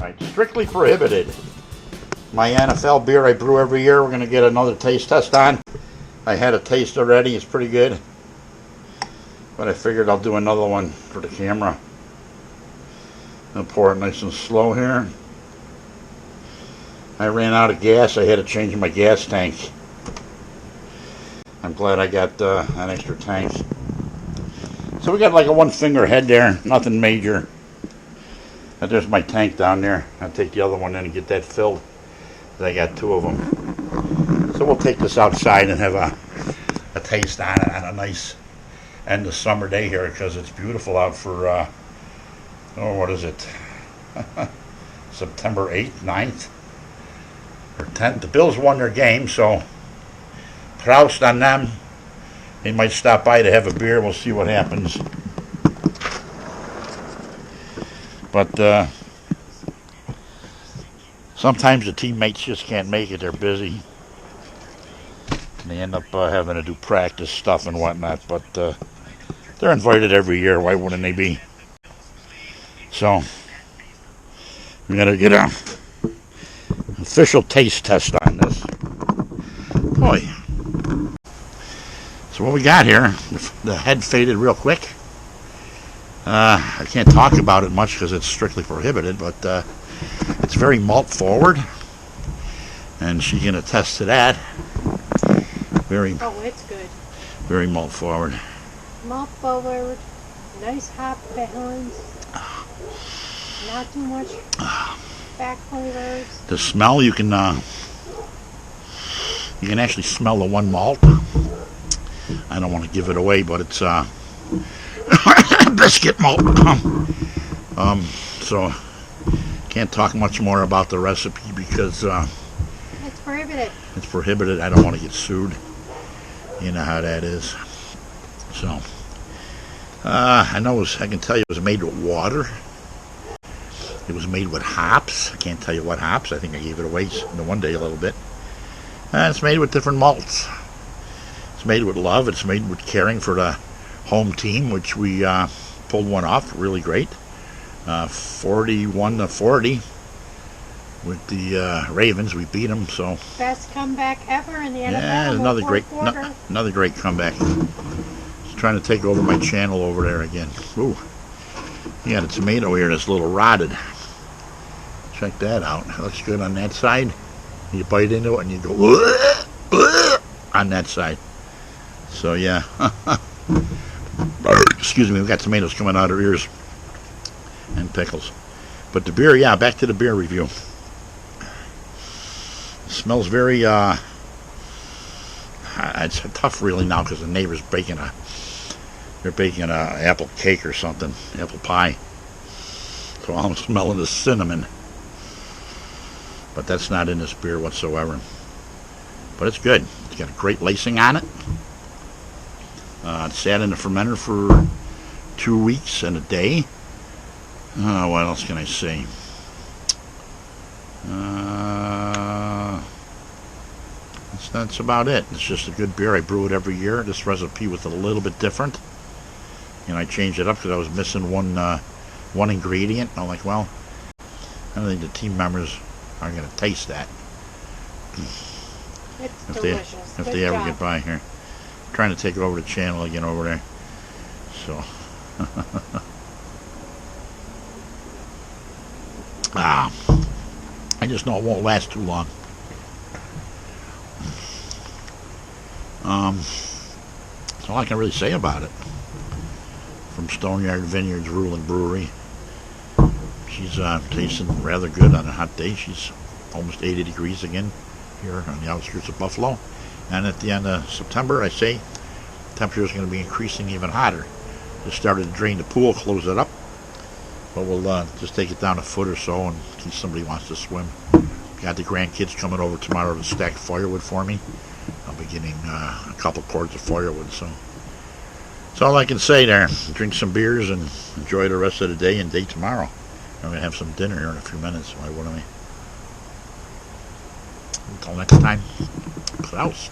Right, strictly prohibited. My NFL beer I brew every year. We're going to get another taste test on. I had a taste already. It's pretty good. But I figured I'll do another one for the camera. I'll pour it nice and slow here. I ran out of gas. I had to change my gas tank. I'm glad I got an extra tank. So we got like a one finger head there. Nothing major. And there's my tank down there. I'll take the other one in and get that filled. I got two of them. So we'll take this outside and have a taste on it on a nice end of summer day here, because it's beautiful out for, oh, what is it? September 8th, 9th, or 10th. The Bills won their game, so proust on them. They might stop by to have a beer. We'll see what happens. But sometimes the teammates just can't make it. They're busy. And they end up having to do practice stuff and whatnot. But they're invited every year. Why wouldn't they be? So we're going to get an official taste test on this. Boy. So what we got here, the head faded real quick. I can't talk about it much because it's strictly prohibited, but it's very malt forward, and she can attest to that. It's good. Very malt forward. Malt forward, nice hop balance, not too much back flavors. The smell, you can actually smell the one malt. I don't want to give it away, but it's biscuit malt. So can't talk much more about the recipe because it's prohibited. It's prohibited. I don't want to get sued. You know how that is. So I can tell you it was made with water. It was made with hops. I can't tell you what hops. I think I gave it away one day a little bit. It's made with different malts. It's made with love. It's made with caring for the home team, which we pulled one off really great. 41-40 with the Ravens. We beat them. So best comeback ever in the NFL. Yeah, another great comeback. Just trying to take over my channel over there again. Ooh, you got a tomato here that's a little rotted. Check that out. It looks good on that side. You bite into it and you go on that side. So yeah. Excuse me, we've got tomatoes coming out of our ears and pickles. But the beer, yeah, back to the beer review. It smells very it's tough really now because the neighbor's baking a apple cake or something, apple pie. So I'm smelling the cinnamon. But that's not in this beer whatsoever. But it's good. It's got a great lacing on it. It sat in the fermenter for 2 weeks and a day. What else can I say? That's about it. It's just a good beer. I brew it every year. This recipe was a little bit different. And I changed it up because I was missing one ingredient. I'm like, well, I don't think the team members are going to taste that. It's delicious. If they ever get by here. I'm trying to take over the channel again over there. So. I just know it won't last too long. That's all I can really say about it. From Stoneyard Vineyards Ruling Brewery. She's tasting rather good on a hot day. She's almost 80 degrees again here on the outskirts of Buffalo. And at the end of September, I say, the temperature is going to be increasing even hotter. Just started to drain the pool, close it up. But we'll just take it down a foot or so in case somebody wants to swim. Got the grandkids coming over tomorrow to stack firewood for me. I'll be getting a couple cords of firewood. So that's all I can say there. Drink some beers and enjoy the rest of the day and day tomorrow. I'm going to have some dinner here in a few minutes. Why wouldn't I? Until next time, Proust.